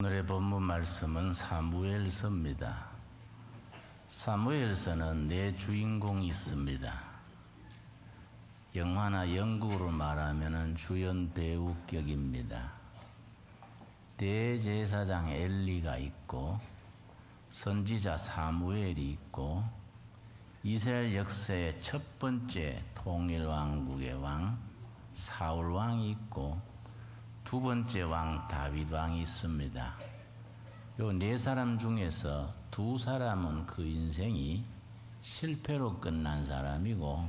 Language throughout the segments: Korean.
오늘의 본문 말씀은 사무엘서입니다. 사무엘서는 네 주인공이 있습니다. 영화나 연극으로 말하면 주연 배우격입니다. 대제사장 엘리가 있고 선지자 사무엘이 있고 이스라엘 역사의 첫 번째 통일왕국의 왕 사울왕이 있고 두 번째 왕 다윗왕이 있습니다. 요 네 사람 중에서 두 사람은 그 인생이 실패로 끝난 사람이고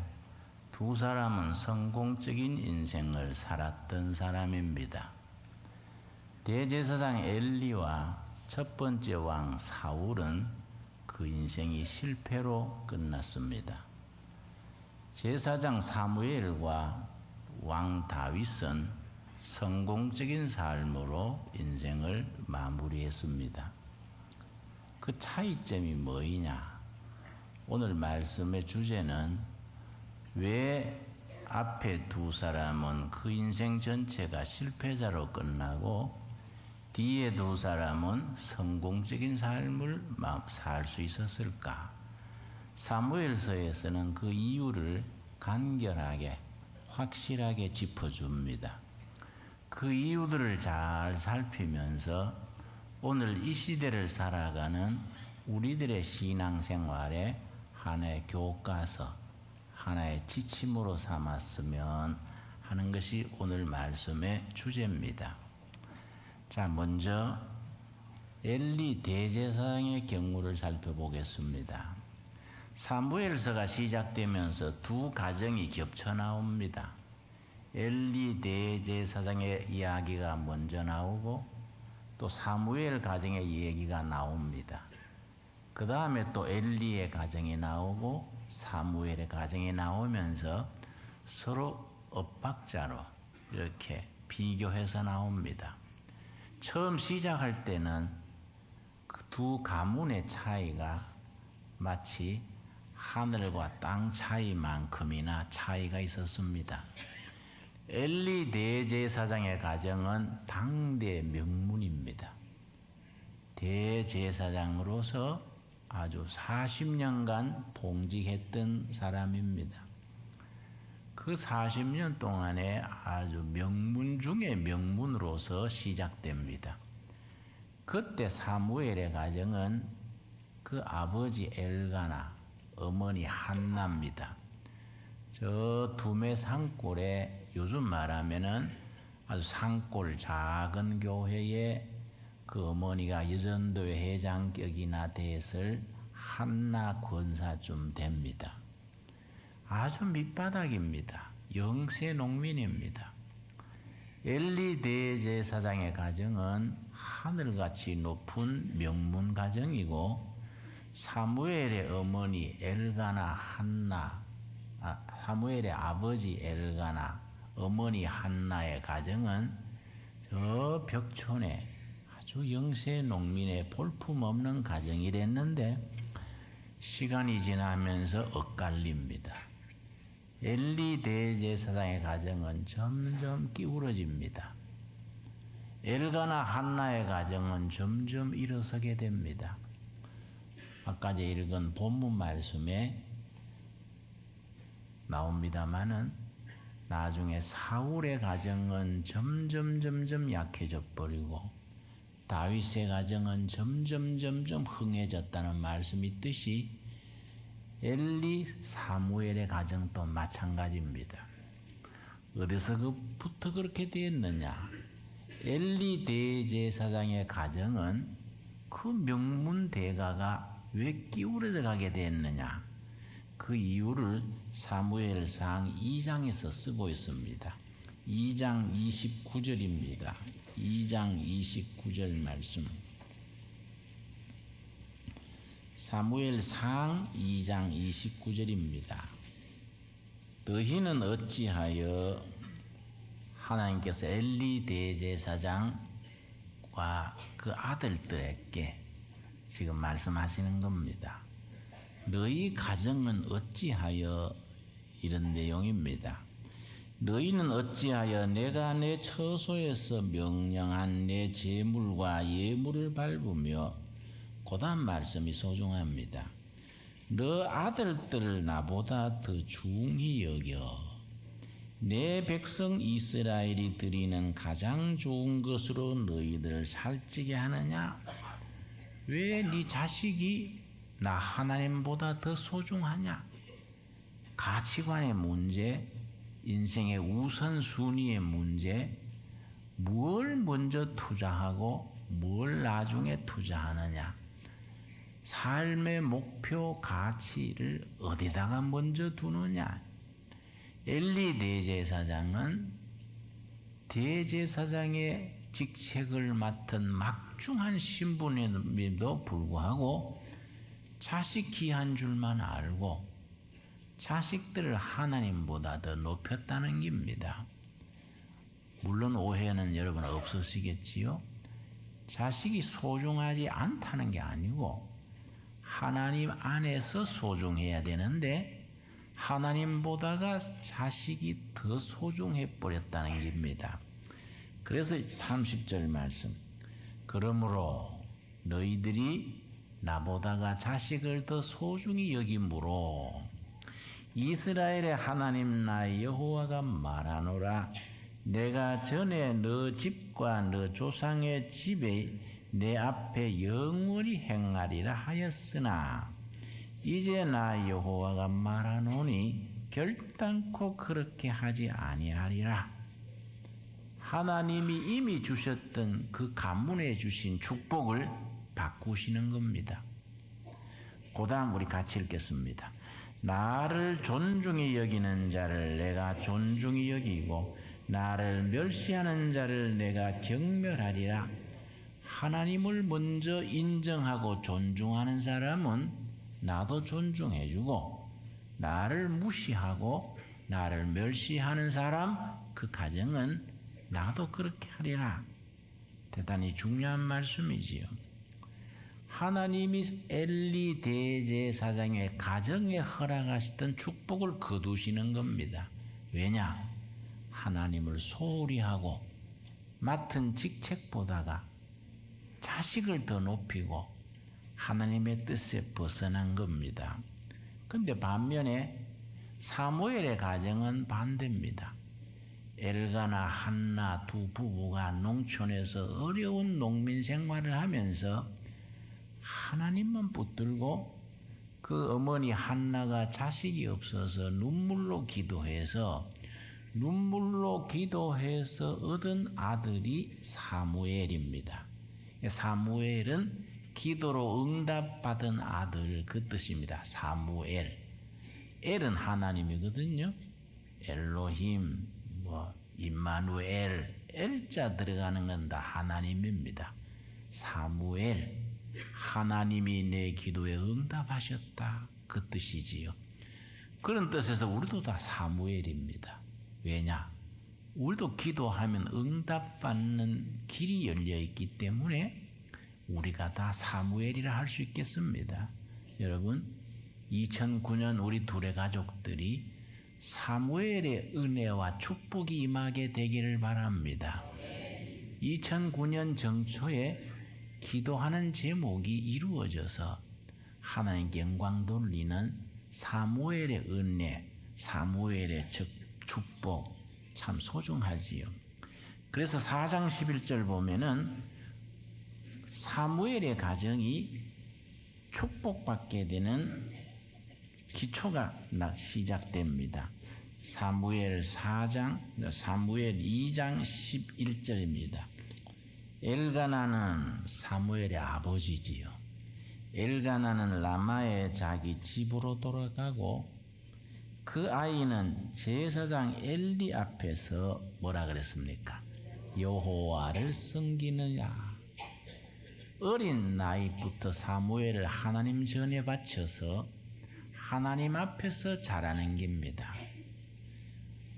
두 사람은 성공적인 인생을 살았던 사람입니다. 대제사장 엘리와 첫 번째 왕 사울은 그 인생이 실패로 끝났습니다. 제사장 사무엘과 왕 다윗은 성공적인 삶으로 인생을 마무리했습니다. 그 차이점이 뭐이냐? 오늘 말씀의 주제는 왜 앞에 두 사람은 그 인생 전체가 실패자로 끝나고 뒤에 두 사람은 성공적인 삶을 살 수 있었을까? 사무엘서에서는 그 이유를 간결하게 확실하게 짚어줍니다. 그 이유들을 잘 살피면서 오늘 이 시대를 살아가는 우리들의 신앙생활에 하나의 교과서, 하나의 지침으로 삼았으면 하는 것이 오늘 말씀의 주제입니다. 자, 먼저 엘리 대제사장의 경우를 살펴보겠습니다. 사무엘서가 시작되면서 두 가정이 겹쳐 나옵니다. 엘리 대제사장의 이야기가 먼저 나오고 또 사무엘 가정의 얘기가 나옵니다. 그 다음에 또 엘리의 가정이 나오고 사무엘의 가정이 나오면서 서로 엇박자로 이렇게 비교해서 나옵니다. 처음 시작할 때는 그 두 가문의 차이가 마치 하늘과 땅 차이만큼이나 차이가 있었습니다. 엘리 대제사장의 가정은 당대 명문입니다. 대제사장으로서 아주 40년간 봉직했던 사람입니다. 그 40년 동안에 아주 명문 중의 명문으로서 시작됩니다. 그때 사무엘의 가정은 그 아버지 엘가나, 어머니 한나입니다. 저 두메 산골에 요즘 말하면은 아주 산골 작은 교회에 그 어머니가 여전도회 회장격이나 됐을 한나 권사쯤 됩니다. 아주 밑바닥입니다. 영세 농민입니다. 엘리 대제사장의 가정은 하늘같이 높은 명문 가정이고 사무엘의 어머니 엘가나 한나, 사무엘의 아버지 엘가나, 어머니 한나의 가정은 저 벽촌에 아주 영세 농민의 볼품없는 가정이랬는데 시간이 지나면서 엇갈립니다. 엘리 대제사장의 가정은 점점 기울어집니다. 엘가나 한나의 가정은 점점 일어서게 됩니다. 아까 제 읽은 본문 말씀에 나옵니다마는 나중에 사울의 가정은 점점 약해져 버리고 다윗의 가정은 점점 흥해졌다는 말씀이 있듯이 엘리 사무엘의 가정도 마찬가지입니다. 어디서부터 그렇게 되었느냐? 엘리 대제사장의 가정은 그 명문 대가가 왜 기울어져 가게 됐느냐? 그 이유를 사무엘상 2장에서 쓰고 있습니다. 2장 29절입니다. 2장 29절 말씀. 사무엘상 2장 29절입니다. 너희는 어찌하여 하나님께서 엘리 대제사장과 그 아들들에게 지금 말씀하시는 겁니다. 너희 가정은 어찌하여 이런 내용입니다. 너희는 어찌하여 내가 내 처소에서 명령한 내 제물과 예물을 밟으며 고단 말씀이 소중합니다. 너 아들들을 나보다 더 중히 여겨 내 백성 이스라엘이 드리는 가장 좋은 것으로 너희들을 살찌게 하느냐? 왜 네 자식이 나 하나님보다 더 소중하냐? 가치관의 문제, 인생의 우선순위의 문제, 뭘 먼저 투자하고 뭘 나중에 투자하느냐? 삶의 목표 가치를 어디다가 먼저 두느냐? 엘리 대제사장은 대제사장의 직책을 맡은 막중한 신분임에도 불구하고 자식 귀한 줄만 알고 자식들을 하나님보다 더 높였다는 겁니다. 물론 오해는 여러분 없으시겠지요? 자식이 소중하지 않다는 게 아니고 하나님 안에서 소중해야 되는데 하나님보다가 자식이 더 소중해 버렸다는 겁니다. 그래서 30절 말씀, 그러므로 너희들이 나보다가 자식을 더 소중히 여김으로 이스라엘의 하나님 나 여호와가 말하노라. 내가 전에 너 집과 너 조상의 집에 내 앞에 영원히 행하리라 하였으나 이제 나 여호와가 말하노니 결단코 그렇게 하지 아니하리라. 하나님이 이미 주셨던 그 가문에 주신 축복을 바꾸시는 겁니다. 그 다음 우리 같이 읽겠습니다. 나를 존중히 여기는 자를 내가 존중히 여기고 나를 멸시하는 자를 내가 경멸하리라. 하나님을 먼저 인정하고 존중하는 사람은 나도 존중해주고 나를 무시하고 나를 멸시하는 사람 그 가정은 나도 그렇게 하리라. 대단히 중요한 말씀이지요. 하나님이 엘리 대제사장의 가정에 허락하시던 축복을 거두시는 겁니다. 왜냐? 하나님을 소홀히 하고 맡은 직책보다가 자식을 더 높이고 하나님의 뜻에 벗어난 겁니다. 근데 반면에 사무엘의 가정은 반대입니다. 엘가나 한나 두 부부가 농촌에서 어려운 농민 생활을 하면서 하나님만 붙들고 그 어머니 한나가 자식이 없어서 눈물로 기도해서 얻은 아들이 사무엘입니다. 사무엘은 기도로 응답받은 아들 그 뜻입니다. 사무엘. 엘은 하나님이거든요. 엘로힘, 임마누엘, 엘자 들어가는 건 다 하나님입니다. 사무엘, 하나님이 내 기도에 응답하셨다 그 뜻이지요. 그런 뜻에서 우리도 다 사무엘입니다. 왜냐? 우리도 기도하면 응답받는 길이 열려있기 때문에 우리가 다 사무엘이라 할 수 있겠습니다. 여러분, 2009년 우리 둘의 가족들이 사무엘의 은혜와 축복이 임하게 되기를 바랍니다. 2009년 정초에 기도하는 제목이 이루어져서 하나님께 영광 돌리는 사무엘의 은혜, 사무엘의 축복 참 소중하지요. 그래서 4장 11절 보면은 사무엘의 가정이 축복받게 되는 기초가 시작됩니다. 사무엘 2장 11절입니다. 엘가나는 사무엘의 아버지지요. 엘가나는 라마의 자기 집으로 돌아가고 그 아이는 제사장 엘리 앞에서 뭐라 그랬습니까? 여호와를 섬기느냐. 어린 나이부터 사무엘을 하나님 전에 바쳐서 하나님 앞에서 자라는 겁니다.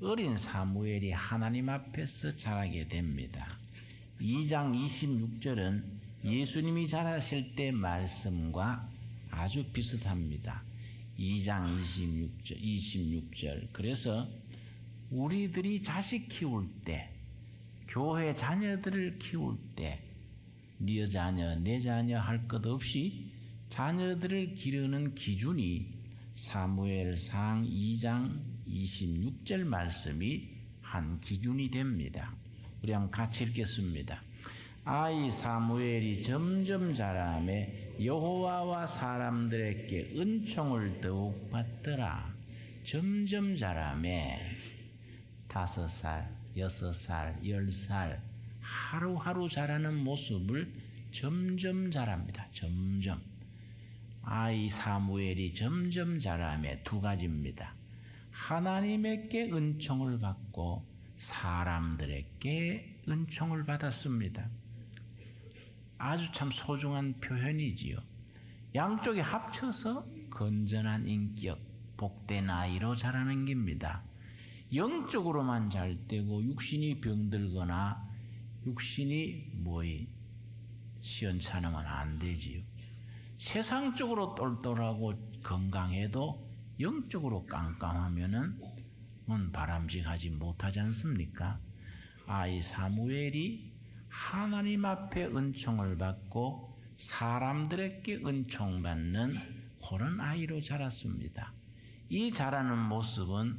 어린 사무엘이 하나님 앞에서 자라게 됩니다. 2장 26절은 예수님이 자라실 때 말씀과 아주 비슷합니다. 2장 26절. 그래서 우리들이 자식 키울 때, 교회 자녀들을 키울 때, 네 자녀, 내 자녀 할 것 없이 자녀들을 기르는 기준이 사무엘상 2장 26절 말씀이 한 기준이 됩니다. 우리 한번 같이 읽겠습니다. 아이 사무엘이 점점 자라매 여호와와 사람들에게 은총을 더욱 받더라. 점점 자라매 5살, 6살, 10살 하루하루 자라는 모습을 점점 자랍니다. 점점. 아이 사무엘이 점점 자라매 2가지입니다. 하나님에게 은총을 받고 사람들에게 은총을 받았습니다. 아주 참 소중한 표현이지요. 양쪽이 합쳐서 건전한 인격, 복된 아이로 자라는 겁니다. 영적으로만 잘 되고 육신이 병들거나 육신이 시원찮으면 안 되지요. 세상적으로 똘똘하고 건강해도 영적으로 깜깜하면은 바람직하지 못하지 않습니까? 아이 사무엘이 하나님 앞에 은총을 받고 사람들에게 은총받는 그런 아이로 자랐습니다. 이 자라는 모습은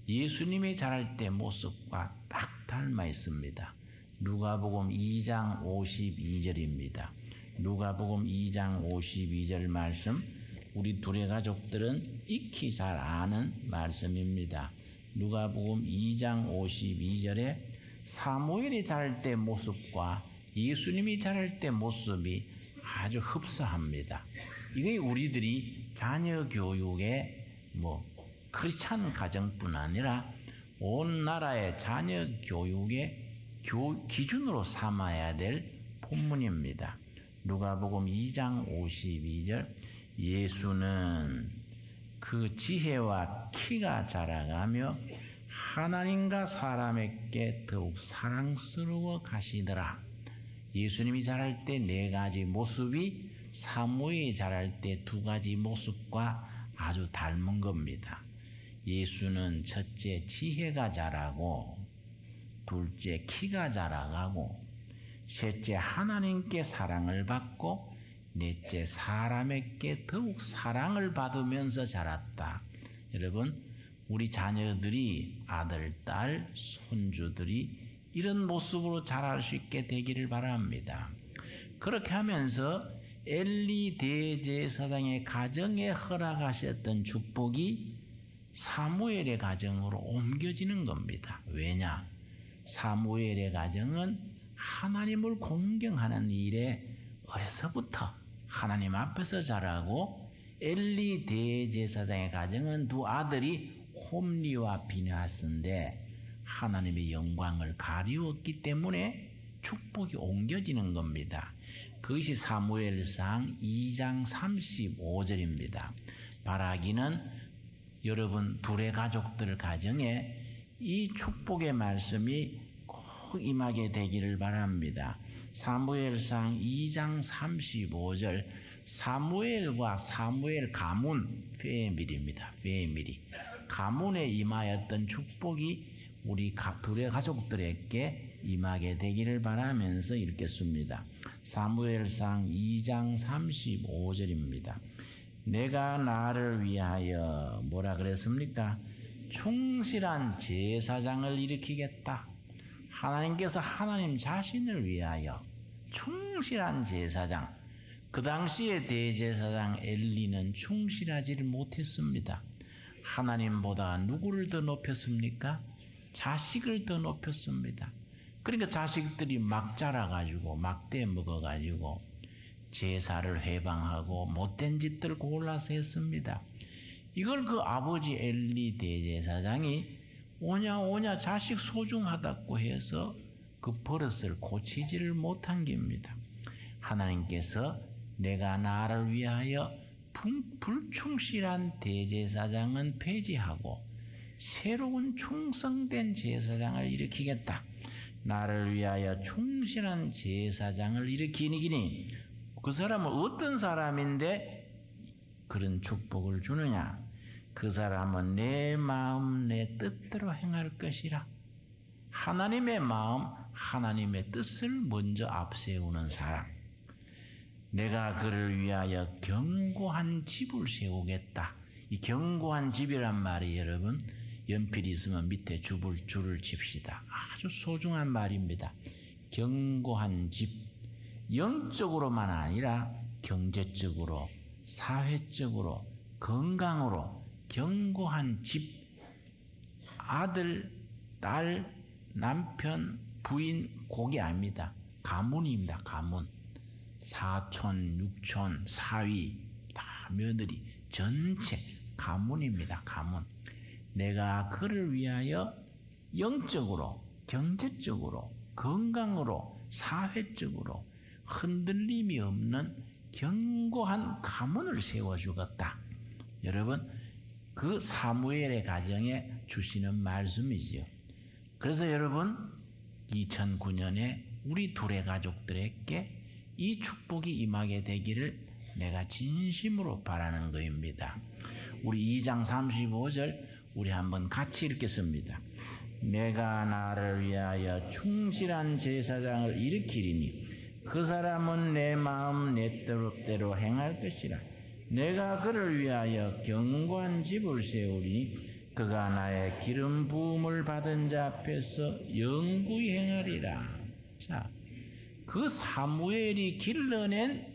예수님이 자랄 때 모습과 딱 닮아 있습니다. 누가복음 2장 52절입니다. 누가복음 2장 52절 말씀, 우리 둘의 가족들은 익히 잘 아는 말씀입니다. 누가복음 2장 52절에 사무엘이 자랄 때 모습과 예수님이 자랄 때 모습이 아주 흡사합니다. 이게 우리들이 자녀 교육에 크리스찬 가정뿐 아니라 온 나라의 자녀 교육의 기준으로 삼아야 될 본문입니다. 누가복음 2장 52절, 예수는 그 지혜와 키가 자라가며 하나님과 사람에게 더욱 사랑스러워 가시더라. 예수님이 자랄 때 4가지 모습이 사무엘이 자랄 때 2가지 모습과 아주 닮은 겁니다. 예수는 첫째 지혜가 자라고, 둘째 키가 자라가고, 셋째 하나님께 사랑을 받고, 넷째 사람에게 더욱 사랑을 받으면서 자랐다. 여러분, 우리 자녀들이 아들, 딸, 손주들이 이런 모습으로 자랄 수 있게 되기를 바랍니다. 그렇게 하면서 엘리 대제사장의 가정에 허락하셨던 축복이 사무엘의 가정으로 옮겨지는 겁니다. 왜냐? 사무엘의 가정은 하나님을 공경하는 일에 어려서부터 하나님 앞에서 자라고, 엘리 대제사장의 가정은 2 아들이 홈리와 비느하스인데 하나님의 영광을 가리웠기 때문에 축복이 옮겨지는 겁니다. 그것이 사무엘상 2장 35절입니다. 바라기는 여러분 둘의 가족들 가정에 이 축복의 말씀이 꼭 임하게 되기를 바랍니다. 사무엘상 2장 35절, 사무엘과 사무엘 가문 패밀리입니다. 패밀리. 가문에 임하였던 축복이 우리 둘의 가족들에게 임하게 되기를 바라면서 읽겠습니다. 사무엘상 2장 35절입니다. 내가 나를 위하여 뭐라 그랬습니까? 충실한 제사장을 일으키겠다. 하나님께서 하나님 자신을 위하여 충실한 제사장. 그 당시에 대제사장 엘리는 충실하지를 못했습니다. 하나님보다 누구를 더 높였습니까? 자식을 더 높였습니다. 그러니까 자식들이 막 자라가지고 막대 먹어가지고 제사를 회방하고 못된 짓들을 골라서 했습니다. 이걸 그 아버지 엘리 대제사장이 오냐 자식 소중하다고 해서 그 버릇을 고치지를 못한 겁니다. 하나님께서 내가 나를 위하여 불충실한 대제사장은 폐지하고 새로운 충성된 제사장을 일으키겠다. 나를 위하여 충실한 제사장을 일으키니 그 사람은 어떤 사람인데 그런 축복을 주느냐? 그 사람은 내 마음 내 뜻대로 행할 것이라. 하나님의 마음, 하나님의 뜻을 먼저 앞세우는 사람. 내가 그를 위하여 견고한 집을 세우겠다. 이 견고한 집이란 말이 여러분 연필 있으면 밑에 줄을 칩시다. 아주 소중한 말입니다. 견고한 집. 영적으로만 아니라 경제적으로, 사회적으로, 건강으로 견고한 집. 아들, 딸, 남편, 부인, 고기 아닙니다. 가문입니다. 가문. 사촌, 육촌, 사위, 다 며느리, 전체 가문입니다. 가문. 내가 그를 위하여 영적으로, 경제적으로, 건강으로, 사회적으로 흔들림이 없는 견고한 가문을 세워주겠다. 여러분, 그 사무엘의 가정에 주시는 말씀이지요. 그래서 여러분, 2009년에 우리 둘의 가족들에게 이 축복이 임하게 되기를 내가 진심으로 바라는 것입니다. 우리 2장 35절 우리 한번 같이 읽겠습니다. 내가 나를 위하여 충실한 제사장을 일으키리니 그 사람은 내 마음 내 뜻대로 행할 것이라. 내가 그를 위하여 견고한 집을 세우리니 그가 나의 기름 부음을 받은 자 앞에서 영구히 행하리라. 자, 그 사무엘이 길러낸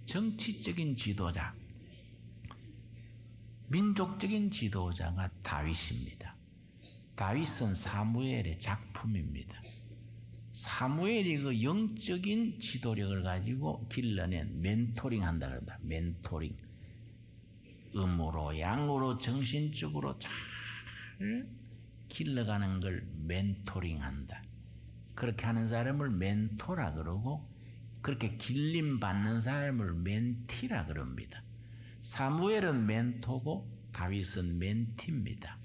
정치적인 지도자, 민족적인 지도자가 다윗입니다. 다윗은 사무엘의 작품입니다. 사무엘이 그 영적인 지도력을 가지고 길러낸 멘토링 한다 그런다. 멘토링. 음으로 양으로 정신적으로 잘 길러가는 걸 멘토링 한다. 그렇게 하는 사람을 멘토라 그러고 그렇게 길림 받는 사람을 멘티라 그럽니다. 사무엘은 멘토고 다윗은 멘티입니다.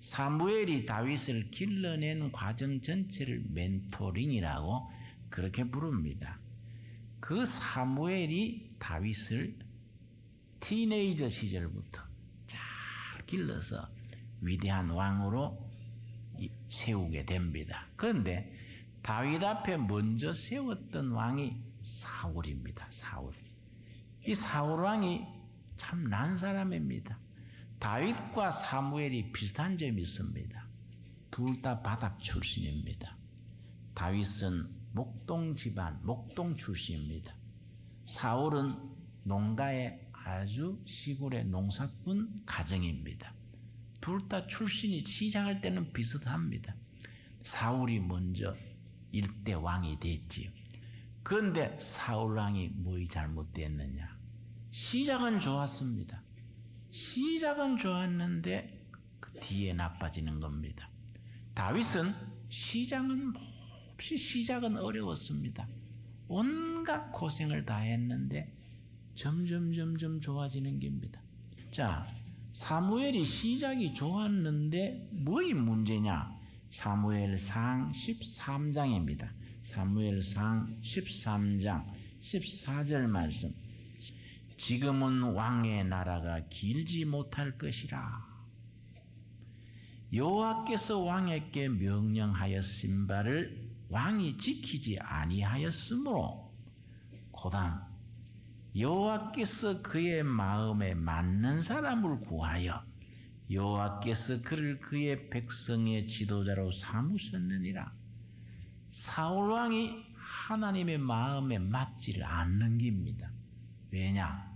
사무엘이 다윗을 길러낸 과정 전체를 멘토링이라고 그렇게 부릅니다. 그 사무엘이 다윗을 티네이저 시절부터 잘 길러서 위대한 왕으로 세우게 됩니다. 그런데 다윗 앞에 먼저 세웠던 왕이 사울입니다. 사울. 이 사울 왕이 참 난 사람입니다. 다윗과 사무엘이 비슷한 점이 있습니다. 둘 다 바닥 출신입니다. 다윗은 목동 집안, 목동 출신입니다. 사울은 농가의 아주 시골의 농사꾼 가정입니다. 둘 다 출신이 시작할 때는 비슷합니다. 사울이 먼저 일대 왕이 됐지요. 그런데 사울 왕이 뭐이 잘못됐느냐? 시작은 좋았습니다. 시작은 좋았는데 그 뒤에 나빠지는 겁니다. 다윗은 시작은 몹시 시작은 어려웠습니다. 온갖 고생을 다 했는데 점점 좋아지는 겁니다. 자, 사무엘이 시작이 좋았는데 뭐이 문제냐? 사무엘상 13장입니다. 사무엘상 13장 14절 말씀. 지금은 왕의 나라가 길지 못할 것이라. 여호와께서 왕에게 명령하였은 바를 왕이 지키지 아니하였으므로 고담 여호와께서 그의 마음에 맞는 사람을 구하여 여호와께서 그를 그의 백성의 지도자로 삼으셨느니라. 사울 왕이 하나님의 마음에 맞지를 않는 겁니다. 왜냐?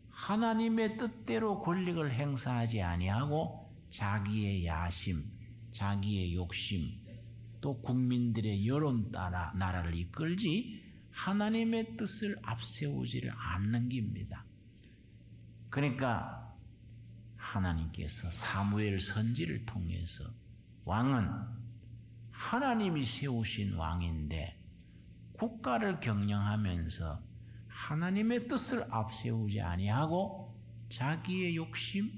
하나님의 뜻대로 권력을 행사하지 아니하고 자기의 야심, 자기의 욕심, 또 국민들의 여론 따라 나라를 이끌지 하나님의 뜻을 앞세우지를 않는 겁니다. 그러니까 하나님께서 사무엘 선지를 통해서 왕은 하나님이 세우신 왕인데 국가를 경영하면서 하나님의 뜻을 앞세우지 아니하고 자기의 욕심,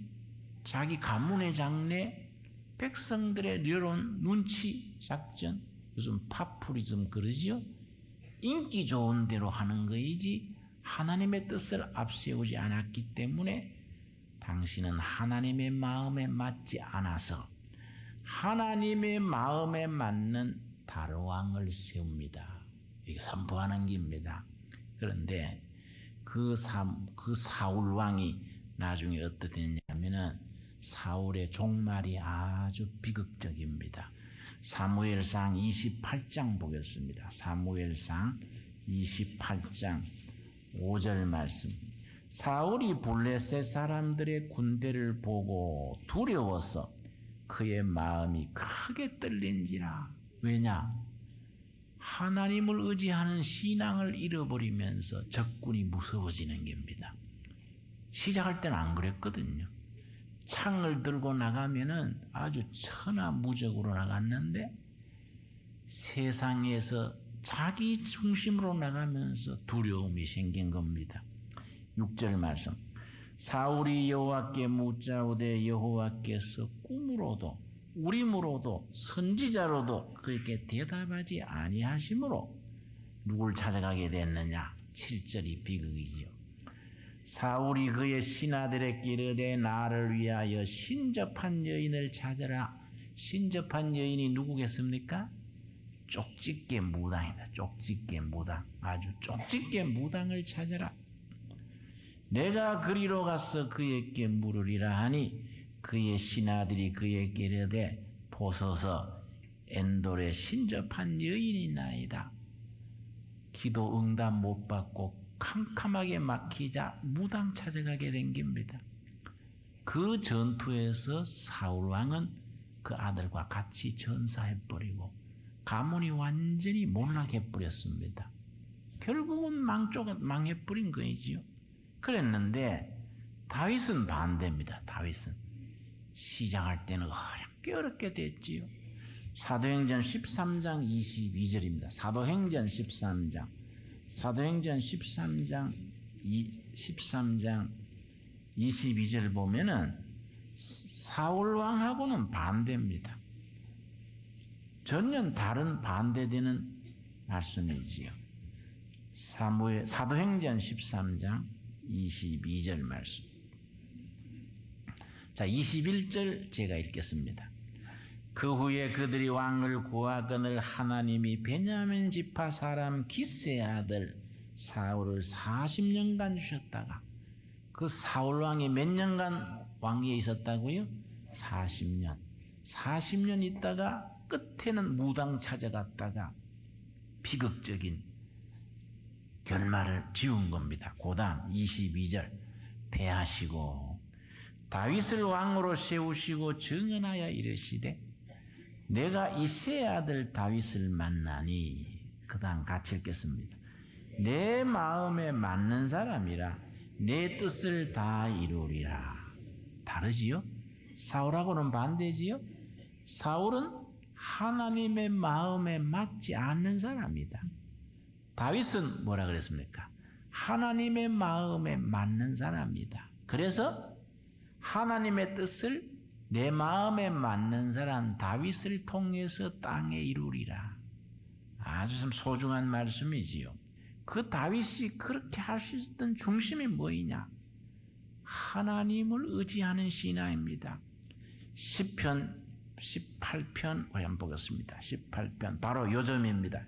자기 가문의 장래, 백성들의 여론, 눈치, 작전, 요즘 파퓰리즘 그러지요? 인기 좋은 대로 하는 것이지 하나님의 뜻을 앞세우지 않았기 때문에 당신은 하나님의 마음에 맞지 않아서 하나님의 마음에 맞는 다른 왕을 세웁니다. 이게 선포하는 겁니다. 그런데 그 사울 왕이 나중에 어떻게 됐냐면은 사울의 종말이 아주 비극적입니다. 사무엘상 28장 보겠습니다. 사무엘상 28장 5절 말씀. 사울이 블레셋 사람들의 군대를 보고 두려워서 그의 마음이 크게 떨린지라. 왜냐? 하나님을 의지하는 신앙을 잃어버리면서 적군이 무서워지는 겁니다. 시작할 때는 안 그랬거든요. 창을 들고 나가면은 아주 천하무적으로 나갔는데 세상에서 자기 중심으로 나가면서 두려움이 생긴 겁니다. 6절 말씀. 사울이 여호와께 묻자오되 여호와께서 꿈으로도 우림으로도 선지자로도 그에게 대답하지 아니하심으로 누굴 찾아가게 됐느냐? 7절이 비극이지요. 사울이 그의 신하들에게 이르되 나를 위하여 신접한 여인을 찾아라. 신접한 여인이 누구겠습니까? 쪽집게 무당입니다. 쪽집게 무당. 아주 쪽집게 무당을 찾아라. 내가 그리로 가서 그에게 물으리라 하니 그의 신하들이 그에게 이르되 보소서 엔돌에 신접한 여인이나이다. 기도 응답 못 받고 캄캄하게 막히자 무당 찾아가게 된 겁니다. 그 전투에서 사울왕은 그 아들과 같이 전사해버리고 가문이 완전히 몰락해버렸습니다. 결국은 망해버린 거이지요. 그랬는데 다윗은 반대입니다. 다윗은 시작할 때는 어렵게 됐지요. 사도행전 13장 22절입니다. 사도행전 13장 22절 보면은 사울왕하고는 반대입니다. 전혀 다른 반대되는 말씀이지요. 사도행전 13장 22절 말씀. 자, 21절 제가 읽겠습니다. 그 후에 그들이 왕을 구하거늘 하나님이 베냐민 지파 사람 기스의 아들 사울을 40년간 주셨다가 그 사울 왕이 몇 년간 왕위에 있었다고요? 40년. 40년 있다가 끝에는 무당 찾아갔다가 비극적인 결말을 지은 겁니다. 고다음 22절 패하시고 다윗을 왕으로 세우시고 정언하여 이르시되 내가 이새의 아들 다윗을 만나니 그 다음 같이 읽겠습니다. 내 마음에 맞는 사람이라 내 뜻을 다 이루리라. 다르지요? 사울하고는 반대지요? 사울은 하나님의 마음에 맞지 않는 사람이다. 다윗은 뭐라 그랬습니까? 하나님의 마음에 맞는 사람이다. 그래서 하나님의 뜻을 내 마음에 맞는 사람 다윗을 통해서 땅에 이루리라. 아주 참 소중한 말씀이지요. 그 다윗이 그렇게 할 수 있었던 중심이 뭐이냐? 하나님을 의지하는 신앙입니다. 시편 18편 우리 한번 보겠습니다. 18편 바로 요점입니다.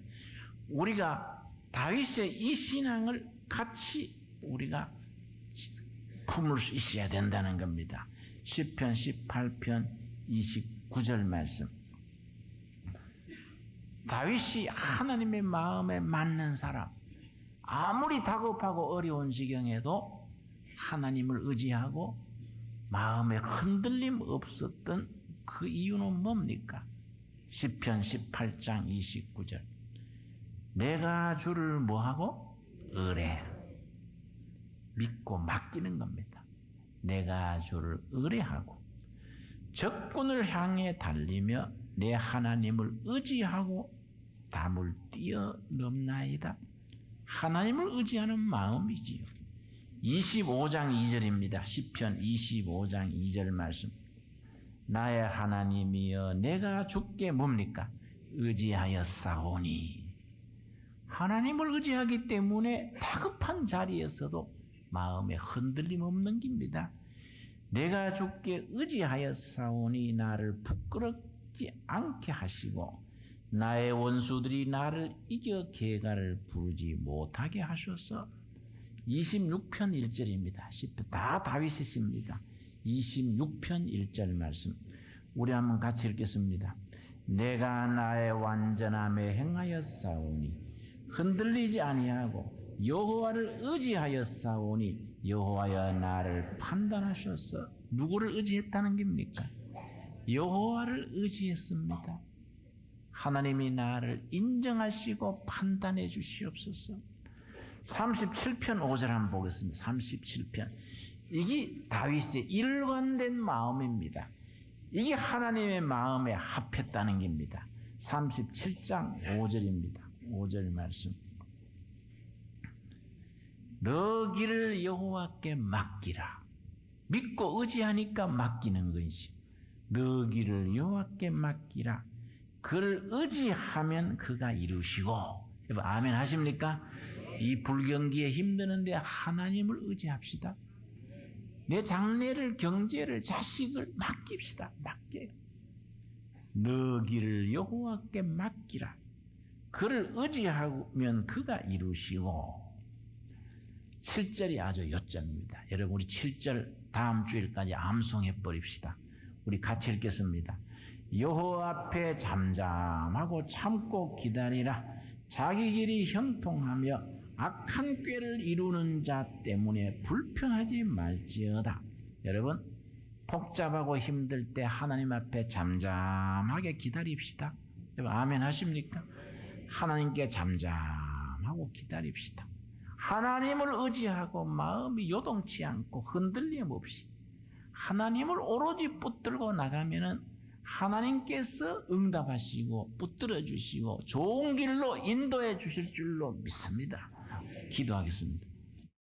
우리가 다윗의 이 신앙을 같이 우리가 품을 수 있어야 된다는 겁니다. 시편 18편 29절 말씀. 다윗이 하나님의 마음에 맞는 사람, 아무리 다급하고 어려운 지경에도 하나님을 의지하고 마음에 흔들림 없었던 그 이유는 뭡니까? 시편 18장 29절. 내가 주를 뭐하고? 의뢰. 믿고 맡기는 겁니다. 내가 주를 의뢰하고 적군을 향해 달리며 내 하나님을 의지하고 담을 뛰어넘나이다. 하나님을 의지하는 마음이지요. 25장 2절입니다. 시편 25장 2절 말씀. 나의 하나님이여 내가 주께 뭡니까? 의지하여 싸우니. 하나님을 의지하기 때문에 다급한 자리에서도 마음에 흔들림 없는 겁니다. 내가 주께 의지하였사오니 나를 부끄럽지 않게 하시고 나의 원수들이 나를 이겨 계가를 부르지 못하게 하셔서 26편 1절입니다. 시편 다 다윗의 시입니다. 26편 1절 말씀 우리 한번 같이 읽겠습니다. 내가 나의 완전함에 행하였사오니 흔들리지 아니하고 여호와를 의지하였사오니 여호와여 나를 판단하셔서 누구를 의지했다는 겁니까? 여호와를 의지했습니다. 하나님이 나를 인정하시고 판단해 주시옵소서. 37편 5절 한번 보겠습니다. 37편. 이게 다윗의 일관된 마음입니다. 이게 하나님의 마음에 합했다는 겁니다. 37장 5절입니다. 5절 말씀. 너 길을 여호와께 맡기라. 믿고 의지하니까 맡기는 것이지. 너 길을 여호와께 맡기라. 그를 의지하면 그가 이루시고. 여러분 아멘 하십니까? 이 불경기에 힘드는데 하나님을 의지합시다. 내 장래를, 경제를, 자식을 맡깁시다. 맡겨요. 너 길을 여호와께 맡기라. 그를 의지하면 그가 이루시고. 7절이 아주 요점입니다. 여러분 우리 7절 다음 주일까지 암송해 버립시다. 우리 같이 읽겠습니다. 여호와 앞에 잠잠하고 참고 기다리라. 자기 길이 형통하며 악한 꾀를 이루는 자 때문에 불평하지 말지어다. 여러분 복잡하고 힘들 때 하나님 앞에 잠잠하게 기다립시다. 여러분 아멘 하십니까? 하나님께 잠잠하고 기다립시다. 하나님을 의지하고 마음이 요동치 않고 흔들림 없이 하나님을 오로지 붙들고 나가면은 하나님께서 응답하시고 붙들어 주시고 좋은 길로 인도해 주실 줄로 믿습니다. 기도하겠습니다.